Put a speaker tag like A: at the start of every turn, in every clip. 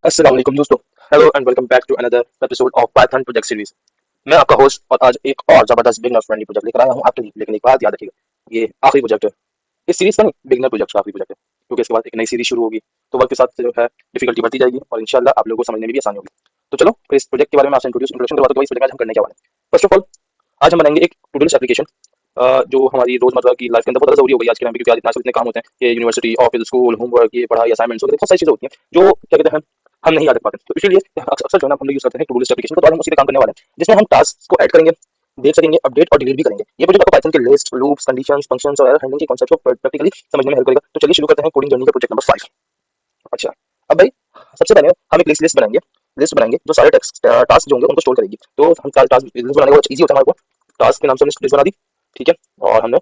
A: अस्सलाम वालेकुम दोस्तों। Hello and welcome back to another episode of python project series. मैं आपका होस्ट और आज एक और जबरदस्त बिगनर फ्रेंडली प्रोजेक्ट लेकर आया हूं आपके लिए। लेकिन एक बात याद रखिएगा, ये आखिरी प्रोजेक्ट है इस सीरीज का, नहीं, बिगनर प्रोजेक्ट का आखिरी प्रोजेक्ट है, क्योंकि इसके बाद एक नई सीरीज शुरू होगी। तो वक्त के साथ जो है डिफिकल्टी बढ़ती जाएगी और इंशाल्लाह आप लोगों को समझने में भी आसानी होगी। तो चलो फिर इस प्रोजेक्ट के बारे में आपसे इंट्रोडक्शन करवाते हैं। इस प्रोजेक्ट में हम करने क्या वाले हैं। फर्स्ट ऑफ ऑल, आज हम बनाएंगे एक टू डू लिस्ट एप्लीकेशन, जो हमारी रोजमर्रा की लाइफ के अंदर बहुत ज़्यादा जरूरी हो गई आज के टाइम पे, क्योंकि आज इतना इतने काम होते हैं कि यूनिवर्सिटी, ऑफिस, स्कूल, होमवर्क, ये पढ़ाई, असाइनमेंट्स वगैरह बहुत सारी चीजें होती हैं जो क्या कहते हैं हम नहीं याद रख पाते। तो इसीलिए अक्सर जो है ना हम लोग यूज करते हैं टू डू लिस्ट एप्लीकेशन को। तो आज हम उसी पे काम करने वाले हैं, जिसमें हम टास्क को ऐड करेंगे, देख सकेंगे, अपडेट और डिलीट भी करेंगे। ये प्रोजेक्ट आपको पाइथन के लिस्ट, लूप्स, कंडीशंस, फंक्शंस और एरर हैंडलिंग के कॉन्सेप्ट को प्रैक्टिकली समझने में हेल्प करेगा। तो चलिए शुरू करते हैं कोडिंग जर्नी का प्रोजेक्ट नंबर 5। अच्छा, अब भाई सबसे पहले हम एक लिस्ट बनाएंगे जो सारे टास्क जो होंगे उनको स्टोर करेगी। तो हम टास्क लिस्ट बनाने का बहुत ईजी होता है हमारे को। टास्क के नाम से हमने लिस्ट बना दी, ठीक है, और हमने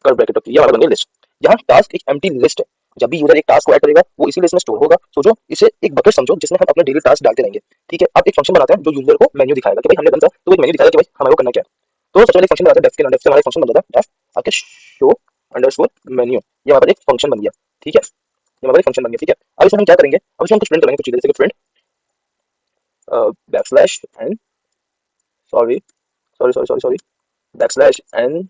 A: कर ब्रैकेट रख दिया, हमारा बन गया लिस्ट। यहाँ टास्क एक एम्प्टी लिस्ट है। जब भी यूजर एक टास्क को ऐड करेगा वो इसी लिस्ट में स्टोर होगा। सोचो इसे एक बकेट समझो जिसमें हम अपने डेली टास्क डालते रहेंगे, ठीक है। अब एक फंक्शन बनाते हैं जो यूजर को मेन्यू दिखाएगा कि भाई हमने डन था, तो एक मेन्यू दिखाएगा कि भाई हमारे को करना क्या है। तो सबसे पहले फंक्शन बनाते हैं डेफ के नाम। डेफ से हमारा फंक्शन बन जाता है डेफ आपके शो अंडरस्कोर मेन्यू। ये हमारा एक फंक्शन बन गया, ठीक है, ये हमारा एक फंक्शन बन गया, ठीक है। अब इसमें हम क्या करेंगे, अब इसमें हम कुछ प्रिंट करेंगे, कुछ चीजें, जैसे print backslash and sorry sorry sorry sorry sorry backslash and,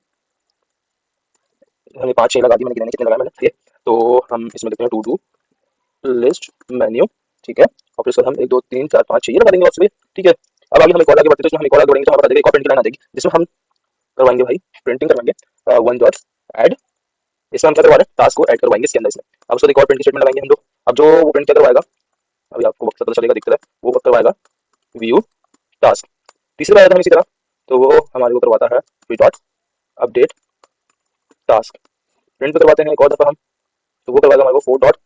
A: हमने 5-6 लगा दी, मैंने कितने लगाया मैंने, ठीक है। तो हम इसमें लिखते हैं टू डू लिस्ट मेन्यू, ठीक है, और फिर हम 1 2 3 4 5 6 ये लगा देंगे बॉक्स में, ठीक है। अब आगे हम एक और आगे बढ़ते हैं, तो इसमें हम एक और आगे बढ़ेंगे तो हमें बता देगा एक और प्रिंट की लाइन आ जाएगी, जिसमें हम करवाएंगे भाई प्रिंटिंग करवाएंगे वन डॉट ऐड। इसमें हम क्या करवा रहे हैं, टास्क को ऐड करवाएंगे इसके अंदर। इसमें अब उसको एक और प्रिंट स्टेटमेंट लगाएंगे हम लोग। अब जो वो प्रिंट क्या करवाएगा, अभी आपको वक्त पता चलेगा, दिखता है वो वक्त करवाएगा व्यू टास्क। तीसरे बार हम इसी तरह, तो वो हमारे को करवाता है V dot update task. Print पे करवाते हैं एक और दफा हम, तो वो करवाएगा हमारे को फोर डॉट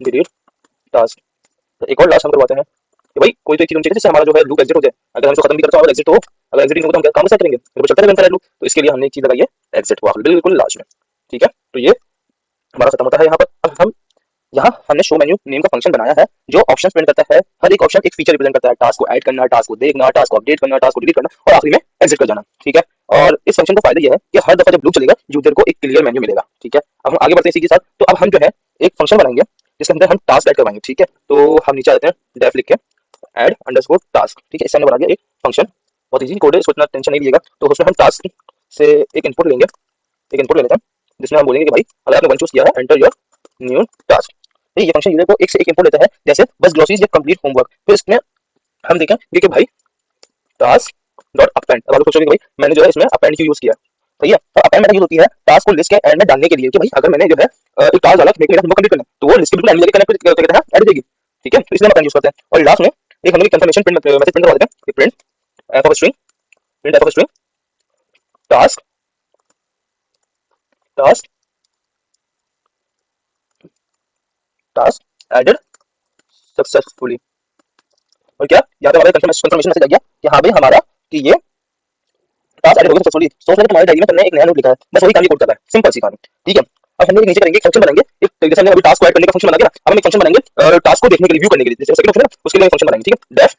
A: डिलीट टास्क। तो एक और लास्ट हम करवाते हैं कि भाई कोई तो एक चीज होनी चाहिए जिससे हमारा जो है लूप एग्जिट हो जाए। अगर हम इसको खत्म भी करते हैं और एग्जिट हो, अगर एग्जिट नहीं हो तो हम काम कैसे करेंगे, फिर चलता रहेगा लूप। तो इसके लिए हमने एक चीज लगाई है एग्जिट, वो बिल्कुल लास्ट में, ठीक है। तो ये हमारा खत्म होता है यहाँ पर। अब हम यहाँ हमने शो मेन्यू नेम का फंक्शन बनाया है जो ऑप्शन प्रिंट करता है। हर एक ऑप्शन एक फीचर रिप्रेजेंट करता है, टास्क को ऐड करना, टास्क को देखना, टास्क को अपडेट करना, टास्क को डिलीट करना और आखिरी में एग्जिट कर जाना, ठीक है। और इस फंक्शन का फायदा यह है कि हर दफा जब लूप चलेगा यूजर को एक क्लियर मेन्यू मिलेगा, ठीक है। अब हम आगे बढ़ते हैं इसी के साथ। तो अब हम जो है एक फंक्शन बनाएंगे जिसके अंदर हम टास्क ऐड करवाएंगे, ठीक है। तो हम नीचे आते हैं, डेफ लिख के ऐड अंडरस्कोर टास्क, ठीक है। इससे हमने बना दिया एक फंक्शन, बहुत इजी कोड है, इसको इतना टेंशन नहीं लीजिएगा। तो उसमें हम टास्क से एक इनपुट लेंगे, एक इनपुट ले लेते हैं, जिसमें हम बोलेंगे कि भाई अगर आपने वन चूज किया है एंटर योर न्यू टास्क। ये फंक्शन यूजर को एक से एक इनपुट लेता है, जैसे बस ग्लॉसीज या कंप्लीट होमवर्क। फिर इसमें हम देखेंगे कि भाई टास्क डॉट अपेंड। अब आप सोचोगे कि भाई मैंने जो है इसमें अपेंड क्यों यूज किया, सही है। तो अपेंड मेथड यूज होती है टास्क को लिस्ट के एंड में डालने के लिए, कि भाई अगर मैंने जो है एक टास्क डाला कि मेरा होमवर्क कंप्लीट करना है, तो वो लिस्ट के बिल्कुल एंड में जाके कनेक्ट करते हैं, ऐड देगी, ठीक है। तो इसलिए हम अपेंड यूज करते हैं। और लास्ट में एक हम लोग कंफर्मेशन प्रिंट मैसेज प्रिंट करवा देते हैं कि print F of string, print F of string task task task added successfully. और क्या यहाँ पे हमारा कंफर्मेशन मैसेज आ गया कि हाँ भाई हमारा कि ये टास्क एडेड हो गया सक्सेसफुली। सोच रहे तुम्हारे डायरी में तुमने एक नया नोट लिखा है, बस वही काम ये कोड करता है, सिंपल सी कहानी, ठीक है। अब हम लोग नीचे करेंगे, फंक्शन बनाएंगे एक, जैसे हमने अभी टास्क को ऐड करने का फंक्शन बना दिया ना, अब हम एक फंक्शन बनाएंगे टास्क को देखने के लिए, व्यू करने के लिए, जैसे सेकंड ऑप्शन है ना, उसके लिए फंक्शन बनाएंगे, ठीक है। डेफ,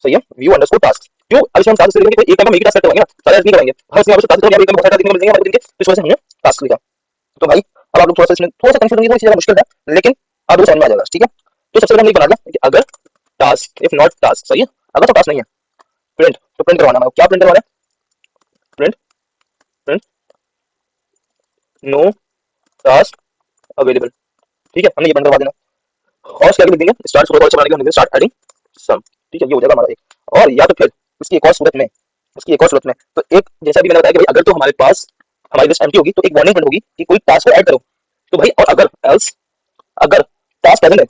A: सही है, व्यू अंडरस्कोर टास्क। क्यों, अब इसमें हम टास्क से लेंगे, एक टाइम में एक ही टास्क करवाएंगे ना, सारे नहीं करवाएंगे। हर इसमें टास्क तो यहाँ पे बहुत सारे देखने को मिलेंगे हमारे दिन के, तो इस वजह से हमने टास्क लिखा। तो भाई अब आप लोग थोड़ा सा इसमें थोड़ा सा कंफ्यूज होंगे, थोड़ी सी मुश्किल है, लेकिन आप लोग समझ में आ जाएगा, ठीक है। तो सबसे पहले हमने बना दिया कि अगर टास्क इफ नॉट टास्क, सही है, अगर तो टास्क नहीं है प्रिंट, तो प्रिंट करवाना है, क्या प्रिंट करवाना है, print print no task available, ठीक है, हमने ये प्रिंट करवा देना। और उसके आगे लिख देंगे स्टार्ट सूरत से बनाने के, हमने स्टार्ट एडिंग सम, ठीक है, ये हो जाएगा हमारा एक। और या तो फिर इसकी एक और सूरत में, इसकी एक और सूरत में, तो एक जैसा भी मैंने बताया कि भाई अगर तो हमारे पास हमारी लिस्ट एम्प्टी होगी तो एक वार्निंग प्रिंट होगी कि कोई टास्क को ऐड करो, तो भाई। और अगर एल्स, अगर टास्क प्रेजेंट है,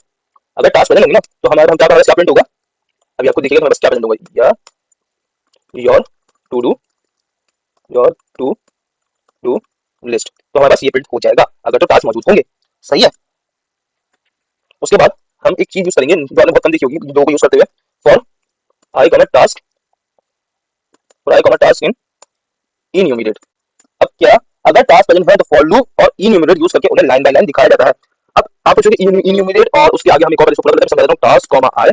A: अगर टास्क प्रेजेंट होगी ना, तो हमारा हम क्या प्रिंट होगा, अभी आपको दिखेगा, हमारे पास क्या प्रिंट होगा, या your to do, your to do list. तो हमारे पास ये प्रिंट हो जाएगा अगर तो टास्क मौजूद होंगे, सही है। उसके बाद हम एक चीज यूज करेंगे जो आपने बहुत कम देखी होगी दो को यूज करते हुए, for I comma task, for I comma task in enumerate. अब क्या, अगर टास्क प्रेजेंट है तो फॉर लूप और इनयूमरेट यूज करके उन्हें लाइन बाय लाइन दिखाया जाता है। अब आप पूछोगे इनयूमरेट और उसके आगे हम एक और इसको प्लग करते हैं, समझा देता हूं, टास्क कॉमा आई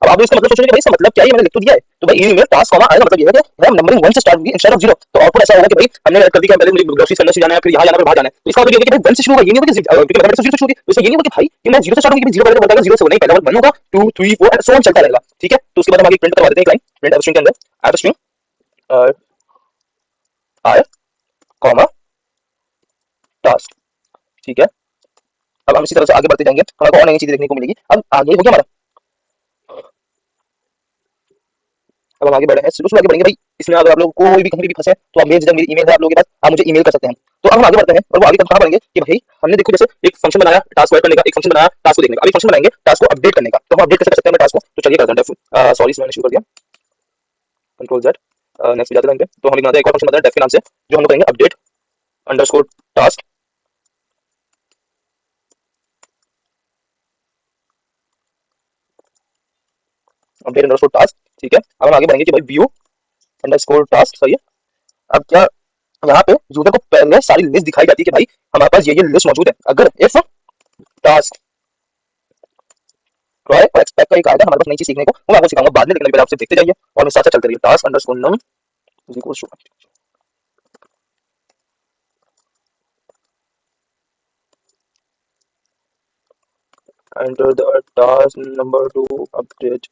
A: अब आप इसका मतलब सोचोगे भाई इसका मतलब क्या है, मैंने लिख तो दिया है। तो भाई ई में टास्क कॉमा आएगा, मतलब ये है कि हम नंबरिंग 1 से स्टार्ट होगी इंस्टेड ऑफ 0। तो आउटपुट ऐसा होगा कि भाई हमने कर दिया, पहले मुझे ग्रोसरी करने से जाना है, फिर यहाँ जाना है, फिर बाहर जाना है। तो इसका मतलब ये है कि भाई 1 से शुरू होगा, ये नहीं होगा कि मैथमेटिक्स से 0 से शुरू होगी। तो इसका ये नहीं होगा कि भाई कि मैं 0 से स्टार्ट होगी, 0 पहले बताएगा 0 से हो, नहीं, पहले 1 होगा, 2 3 4 एंड सो ऑन चलता रहेगा। ठीक है, तो उसके बाद हम आगे प्रिंट करवा देते हैं। लाइन प्रिंट स्ट्रिंग के अंदर एट स्ट्रिंग आई कॉमा टास्क। ठीक है, अब हम इसी तरह से आगे बढ़ते जाएंगे, हमें और नई चीजें देखने को मिलेगी। अब आगे हो गया हमारा, अब हम आगे बढ़े हैं, शुरू से आगे बढ़ेंगे भाई। इसमें अगर आप लोग कोई भी कहीं भी फंसे तो आप मेरी ईमेल है आप लोगों के पास, आप मुझे ईमेल कर सकते हैं। तो अब हम आगे बढ़ते हैं, और वो आगे कहाँ बढ़ेंगे कि भाई हमने देखो जैसे एक फंक्शन बनाया टास्क को ऐड करने का, एक फंक्शन बनाया टास्क को देखने का, अभी फंक्शन बनाएंगे टास्क को अपडेट करने का। तो हम अपडेट कैसे कर सकते हैं टास्क को, तो चलिए करते हैं। सॉरी मैंने शुरू कर दिया, कंट्रोल जेड। नेक्स्ट जाते हैं, तो हम बनाते हैं एक और फंक्शन बनाते हैं डेफ के नाम से, जो हम लोग करेंगे update underscore task, update underscore task. ठीक है, अब हम आगे बढ़ेंगे कि भाई व्यू अंडरस्कोर टास्क। सही है, अब क्या यहाँ पे यूजर को पहले सारी लिस्ट दिखाई जाती है कि भाई हमारे पास ये लिस्ट मौजूद है। अगर इफ टास्क ट्राई और एक्सपेक्ट का एक आएगा हमारे पास नई चीज सीखने को, वो मैं आपको सिखाऊंगा बाद में, लेकिन पहले आपसे देखते जाइए और मेरे साथ साथ चलते रहिए। Task underscore num is equal to enter the task number to update।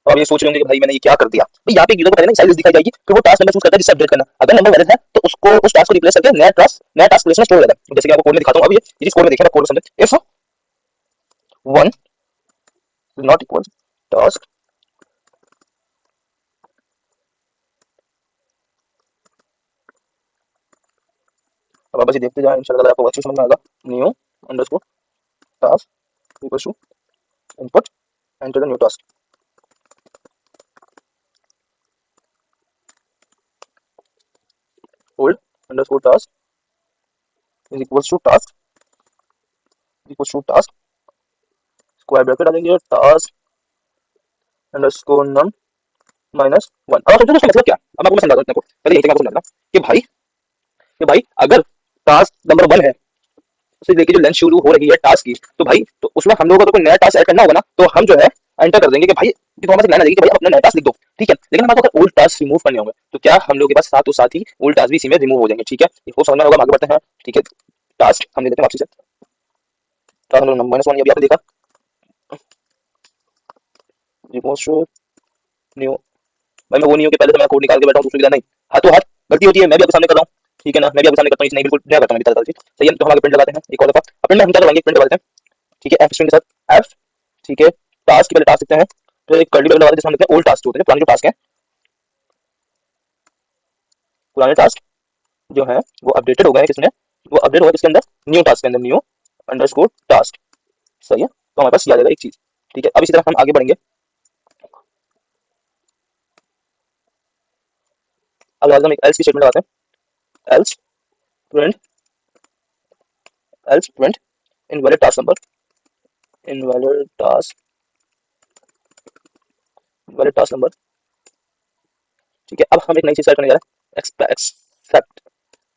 A: अब ये सोच रहे होंगे कि भाई मैंने ये क्या कर दिया। भाई यहाँ पे यूजर को पहले ना सारी लिस्ट दिखाई जाएगी, फिर वो टास्क नंबर चूज करता है जिससे अपडेट करना। अगर नंबर वैलिड है तो उसको उस टास्क को रिप्लेस करके नया टास्क प्लेस में स्टोर हो जाता है। जैसे कि आपको कोड में दिखाता हूँ, अब ये चीज कोड में देखिए, आप कोड समझे। If 1 is not equal task, अब आप बस ये देखते जाएं, इंशाल्लाह आपको अच्छे समझ में आएगा। New underscore task equal to input enter the new task, old underscore task is equal to task equal to task, square bracket डालेंगे, टास्क अंडरस्कोर नम माइनस 1। अब सोचो इसका मतलब क्या, अब आपको मैं समझा देता हूँ, पहले यही आपको समझना कि भाई अगर टास्क नंबर 1 है, उसे लेके जो लेंथ शुरू हो रही है टास्क की, तो भाई तो उसमें हम लोगों को कोई नया टास्क ऐड करना होगा ना, तो हम जो है एंटर कर देंगे कि भाई कि हमारे पास लाइन आ जाएगी कि भाई अपना नया टास्क लिख दो। ठीक है, लेकिन हमारे अगर ओल्ड टास्क रिमूव करने होंगे तो क्या हम लोग के पास साथ साथ ही ओल्ड टास्क भी इसी में रिमूव हो जाएंगे। ठीक है, इसको समझना होगा, आगे बढ़ते हैं। ठीक है, टास्क हम ले लेते हैं वापसी से, टास्क नंबर -1 अभी आपने देखा, न्यू। भाई मैं वो नहीं हूँ कि पहले तो मैं कोड निकाल के बैठा हूँ, दूसरी नहीं, हाथों हाथ गलती होती है, मैं भी आपके सामने कर रहा हूँ। ठीक है ना, मैं भी आपके सामने करता हूँ, नहीं बिल्कुल क्या करता हूँ मैं भी। सही है, तो हम आगे प्रिंट लगाते हैं एक और दफा। अब में हम क्या लगाएंगे, प्रिंट लगा देते हैं। ठीक है, एफ स्ट्रिंग के साथ एफ। ठीक है, टास्क के पहले टास्क लिखते हैं, तो एक कर्ली ब्रैकेट लगा देते हैं जिसमें हम लिखते हैं ओल्ड टास्क, जो होते हैं पुराने जो टास्क हैं, पुराने टास्क जो है वो अपडेटेड हो गए हैं किसमें, वो अपडेट हो गया किसके अंदर, न्यू टास्क के अंदर, न्यू अंडरस्कोर टास्क। सही है, तो हमारे पास ये आ जाएगा एक चीज। ठीक है, अब इसी तरह हम आगे बढ़ेंगे। अब हम एक एल्स की स्टेटमेंट लगाते हैं, else print invalid task number, invalid task invalid task number. ठीक है, अब हम एक नई चीज करने जा रहे हैं, एक्सेप्ट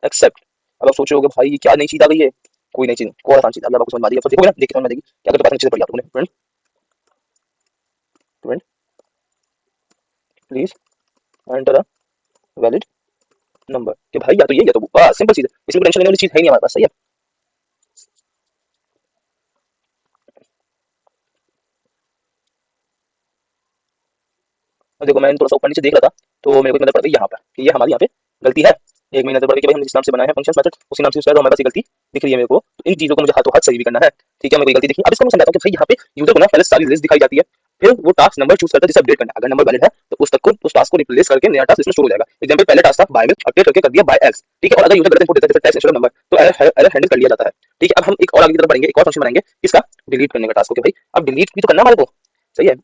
A: एक्सेप्ट। अब आप सोच रहे होगे भाई ये क्या नई चीज आ गई है, कोई नई चीज, कोई आसान चीज, अल्लाह आपको समझ आ रही है, तो देखोगे ना, देख के समझ आ जाएगी क्या। अगर तो पता चीज पढ़ी आपने, print print please enter a valid number, कि भाई या तो ये या तो वो, बस सिंपल चीज है, इसमें टेंशन लेने वाली चीज है नहीं हमारे पास। सही है, और देखो मैं थोड़ा सा ऊपर नीचे देख रहा था, तो मेरे को नजर पड़ गई यहाँ पर कि ये हमारी यहाँ पे गलती है। एक महीने नजर पड़ गई कि भाई हमने जिस नाम से बनाया है फंक्शन मेथड उसी नाम से यूज किया, तो हमारे पास ये गलती दिख रही है मेरे को। तो इन चीजों को मुझे हाथों हाथ सही भी करना है। ठीक है, मेरे को गलती दिखी। अब इसको मैं समझाता हूँ कि भाई यहाँ पे यूजर को ना पहले सारी लिस्ट दिखाई जाती है, फिर वो टास्क नंबर चूज करता है जिसे अपडेट करना है। अगर नंबर वैलिड है तो उस टास्क को रिप्लेस करके नया टास्क इसमें शुरू हो जाएगा। एग्जांपल पहले टास्क था बाय में, अपडेट करके कर दिया बाय एक्स। ठीक है, और अगर यूजर गलत इनपुट देता है जैसे टेक्स्ट इंस्टेड ऑफ नंबर, तो एरर हैंडल कर लिया जाता है। ठीक है, अब हम एक और आगे की तरफ बढ़ेंगे, एक और फंक्शन बनाएंगे किसका, डिलीट करने का टास्क को, कि भाई अब डिलीट भी तो करना हमारे को। सही है,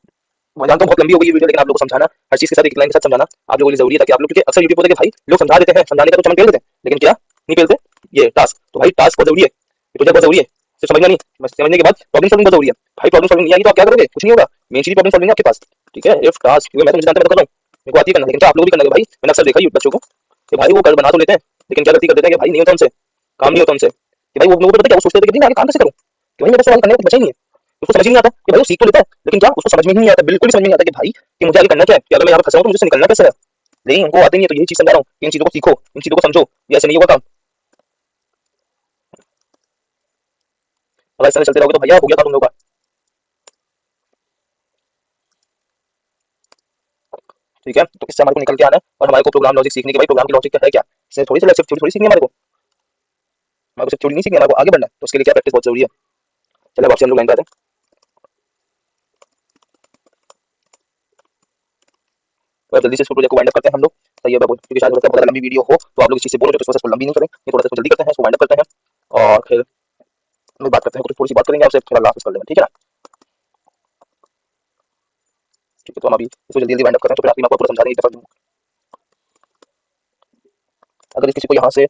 A: मैं जानता हूँ बहुत लंबी हो गई ये वीडियो, लेकिन आप लोगों को समझाना हर चीज के साथ एक लाइन के साथ समझाना आप लोगों के लिए जरूरी है, ताकि आप लोग, क्योंकि अक्सर यूट्यूब पर देखिए भाई लोग समझा देते हैं, समझाने का तो चमन पेल देते हैं, लेकिन क्या नहीं पेलते ये टास्क। तो भाई टास्क बहुत जरूरी है, ये प्रोजेक्ट बहुत जरूरी है, सिर्फ समझना नहीं, बस समझने के बाद प्रॉब्लम सॉल्विंग बहुत जरूरी है। भाई प्रॉब्लम सॉल्विंग नहीं आएगी तो आप क्या करोगे, कुछ नहीं होगा, मेन चीज प्रॉब्लम सॉल्विंग है आपके पास। ठीक है, इफ टास्क, क्योंकि मैं तो मुझे जानता, मैं तो कर रहा हूँ, मेरे को आती है करना, लेकिन क्या आप लोग भी करना है भाई। मैंने अक्सर देखा है बच्चों को कि भाई वो कर बना तो लेते हैं, लेकिन क्या गलती कर देते हैं कि भाई नहीं होता हमसे, काम नहीं होता हमसे, कि भाई वो लोगों को पता क्या, वो सोचते थे कि नहीं मैं आगे काम कैसे करूँ, कि भाई मेरे सवाल करने को कुछ बचा ही नहीं है। उसको समझ ही नहीं आता कि भाई वो सीख तो लेता है लेकिन क्या उसको समझ में ही नहीं आता, बिल्कुल समझ में नहीं आता कि भाई कि मुझे आगे करना क्या है, कि अगर मैं यहाँ फंसा हूँ तो मुझे निकलना कैसे है। नहीं, उनको आते नहीं है। तो यही चीज समझा रहा हूँ कि इन चीजों को सीखो, इन चीजों को समझो, ये ऐसे नहीं होगा काम। अगर इस तरह चलते रहोगे तो भैया हो गया काम तुम लोग का। ठीक है, तो इससे हमारे को निकल के आना है और हमारे को प्रोग्राम लॉजिक सीखने के, भाई प्रोग्राम की लॉजिक क्या है, क्या इससे थोड़ी सी सिर्फ थोड़ी सीखनी है हमारे को सिर्फ थोड़ी नहीं सीखनी है, हमारे को आगे बढ़ना है। तो उसके लिए क्या प्रैक्टिस बहुत जरूरी है। चलो वापस हम लोग लाइन पे आते हैं। तो जल्दी से इस प्रोजेक्ट को वाइंड अप करते हैं हम लोग। सही है बाबू, क्योंकि शायद हो सकता है बहुत लंबी वीडियो हो तो आप लोग इस चीज से बोलो, तो इस प्रोसेस को लंबी नहीं करें, ये थोड़ा सा जल्दी करते हैं, इसको वाइंड अप करते हैं और फिर हम बात करते हैं, कुछ थोड़ी सी बात करेंगे आपसे, थोड़ा लास्ट कर लेंगे, ठीक है ना। ठीक है, तो हम अभी इसको जल्दी जल्दी वाइंड अप करते हैं, तो फिर आखिर में आपको पूरा समझा देंगे। अगर किसी को यहाँ से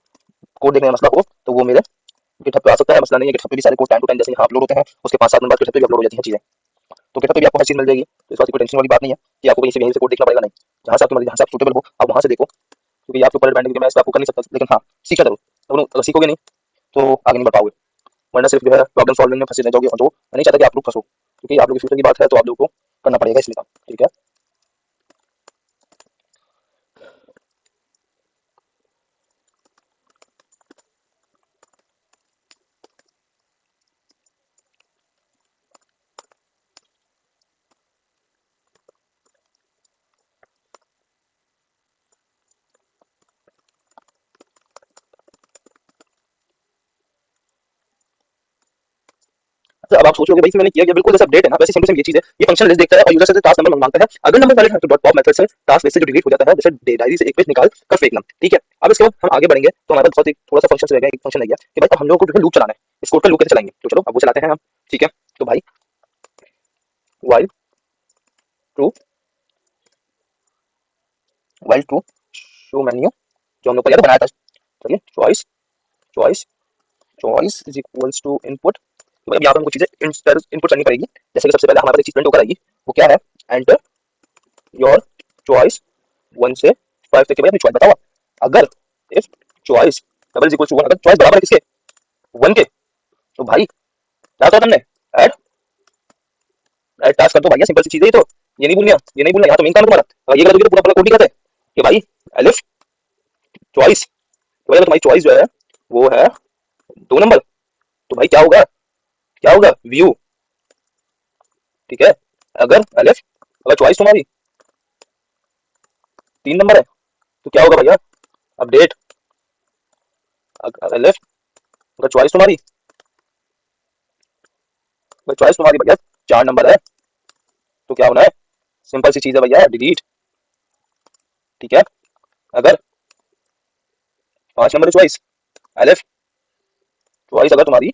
A: कोड देखने का मसला हो तो वो मेरे गिटहब पे आ सकता है, मसला नहीं है। गिटहब पे भी सारे कोड टाइम टू टाइम जैसे यहाँ अपलोड होते हैं उसके 5-7 मिनट बाद गिटहब पे भी अपलोड हो जाती हैं चीजें। तो गिटहब पे भी आपको हर चीज मिल जाएगी, तो इस बात की कोई टेंशन वाली बात नहीं है कि आपको यहीं से कोड देखना पड़ेगा, नहीं। जहाँ से आपकी मर्जी, जहाँ से आप सूटेबल हो आप वहाँ से देखो, क्योंकि आपके ऊपर डिपेंड है, मैं इस पे आपको कर नहीं सकता, लेकिन हाँ सीखा जरूर। अगर सीखोगे नहीं तो आगे नहीं बढ़ पाओगे, वरना सिर्फ जो है प्रॉब्लम सॉल्विंग में फंसे रह जाओगे, और जो मैं नहीं चाहता कि आप लोग फंसो, क्योंकि आप लोग की फ्यूचर की बात है तो आप लोग को करना पड़ेगा इसलिए काम, ठीक है। अच्छा, अब आप सोचोगे भाई मैंने किया, बिल्कुल जैसे अपडेट है ना वैसे सिंपल ये चीज है। ये फंक्शन लिस्ट देखता है और यूजर से टास्क नंबर मांगता है, अगर नंबर वैलिड है तो डॉट पॉप मेथड से टास्क लिस्ट से जो डिलीट हो जाता है, जैसे डायरी से एक पेज निकाल कर फेंकना, ठीक है। अब इसके बाद हम आगे बढ़ेंगे तो हमारे पास बहुत एक थोड़ा सा फंक्शन रहेगा, एक फंक्शन रह गया कि भाई अब हम लोगों को जो है लूप चलाना है, इस कोड का लूप कैसे चलाएंगे, तो चलो अब वो चलाते हैं हम, ठीक है। तो भाई while true, while true show menu, जो हम लोग को याद बनाया था, चलिए choice, choice choice is equals to input. तो भाई अब यहाँ पे हमको चीजें इनपुट करनी पड़ेगी, जैसे कि सबसे पहले हमारे पास एक चीज प्रिंट होकर आएगी, वो क्या है, एंटर योर चॉइस 1 से 5 तक के, भाई अपनी चॉइस बताओ। अगर if choice double is equal to 1, अगर चॉइस बराबर है किसके, 1 के, तो भाई क्या कहा तुमने, ऐड ऐड टास्क कर दो भैया, सिंपल सी चीज है ये तो। ये नहीं भूलना, ये नहीं भूलना, यहाँ तो मेन काम है तुम्हारा। अगर ये कर दोगे तो पूरा पूरा कोड नहीं करते कि भाई एलिफ चॉइस, तो भाई अगर तुम्हारी चॉइस जो है वो है 2 नंबर, तो भाई क्या होगा, क्या होगा, व्यू, ठीक है। अगर एलिफ, अगर चॉइस तुम्हारी 3 नंबर है तो क्या होगा भैया, अपडेट। एलिफ, अगर चॉइस तुम्हारी, अगर चॉइस तुम्हारी भैया 4 नंबर है तो क्या होना है, सिंपल सी चीज है भैया, डिलीट, ठीक है। अगर 5 नंबर चॉइस, एलिफ चॉइस अगर तुम्हारी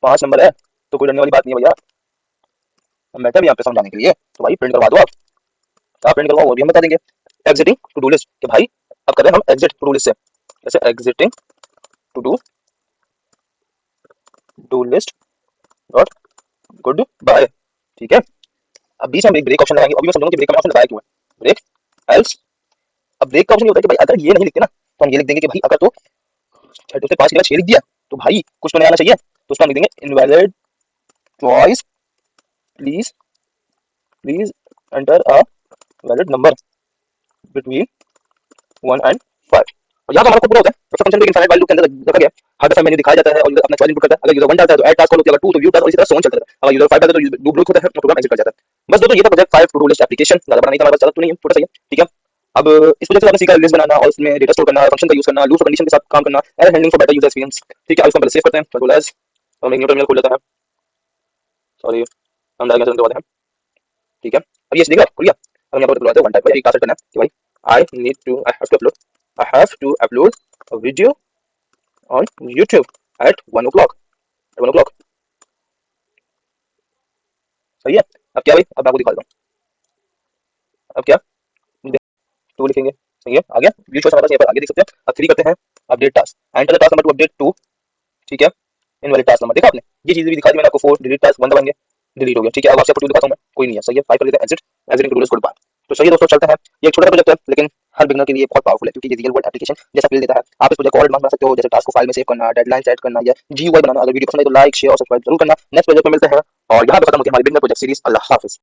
A: 5 नंबर है तो कोई डरने वाली बात नहीं है भैया, हम बैठे भी यहाँ पे समझाने के लिए, तो भाई प्रिंट करवा दो आप प्रिंट करवाओ, वो भी हम बता देंगे। एग्जिटिंग टू डू लिस्ट, कि भाई अब कर रहे हैं हम एग्जिट टू डू लिस्ट से, जैसे exiting to do list dot good bye, ठीक है। अब बीच में हम एक ब्रेक ऑप्शन लगाएंगे, अभी मैं समझाऊंगा कि ब्रेक का ऑप्शन लगाया क्यों है, ब्रेक एल्स। अब ब्रेक का ऑप्शन ये होता है कि भाई अगर ये नहीं लिखते ना तो हम ये लिख देंगे कि भाई अगर तो 6 से 5 के बाद 6 लिख दिया तो भाई कुछ तो नहीं आना चाहिए, तो उसका लिख देंगे invalid choice, please please enter a valid number between 1 and 5। और यहाँ तो हमारा खुद पूरा होता है, तो फंक्शन को इनफाइनाइट वैल्यू के अंदर रखा गया, हर दफा मेन्यू दिखाया जाता है और यूजर अपना चॉइस इनपुट करता है। अगर यूजर 1 डालता है तो ऐड टास्क करो, अगर 2 तो व्यू टास्क, और इसी तरह सोन चलता है। अगर यूजर 5 डालता है तो डू ब्लॉक होता है, प्रोग्राम एग्जिट कर जाता है। बस दोस्तों ये था project 5 to do list application, ज्यादा बड़ा नहीं था हमारे पास, ज्यादा तो नहीं है, छोटा सा ही है, ठीक है। अब इस प्रोजेक्ट से आपने सीखा लिस्ट बनाना और उसमें डेटा स्टोर करना, फंक्शन का यूज करना, लूप और कंडीशन के साथ काम करना, error handling for better user experience, ठीक है। अब इसको पहले सेव करते हैं, कंट्रोल एस, हम एक न्यू टर्मिनल खोल लेते हैं, सॉरी हम डायरेक्ट से दबाते हैं, ठीक है। अब ये देखा खुल गया। अब यहाँ पर बुलाते हैं 1 टाइप, भाई एक टास्क करना है कि भाई I have to upload a video on YouTube at 1 o'clock, at 1 o'clock, सही है। अब क्या भाई, अब आपको दिखा देता हूँ, अब क्या टू लिखेंगे, सही है, आ गया व्यू चॉइस हमारे पास, यहाँ पर आगे देख सकते हैं। अब 3 करते हैं update task, enter the task number two update 2, ठीक है। इनवैलिड टास्क नंबर देखा आपने, ये चीज भी दिखा दी मैंने आपको। 4 डिलीट टास्क 1 दबाएंगे, डिलीट हो गया, ठीक है। अब आपसे 2 दिखाता हूँ मैं, कोई नहीं है, सही है। 5 कर लेते हैं exit, exiting to do list good bye. तो सही है दोस्तों, चलते हैं। ये एक छोटा प्रोजेक्ट है लेकिन हर बिगनर के लिए बहुत पावरफुल है क्योंकि ये रियल वर्ल्ड एप्लीकेशन जैसा फील देता है। आप इस प्रोजेक्ट को और एडवांस बना सकते हो, जैसे टास्क को फाइल में सेव करना, डेडलाइन सेट करना या जीयूआई बनाना। अगर वीडियो पसंद आए तो लाइक शेयर और सब्सक्राइब जरूर करना। नेक्स्ट प्रोजेक्ट में मिलते हैं और यहाँ पे खत्म होती है हमारी बिगनर प्रोजेक्ट सीरीज। अल्लाह हाफिज।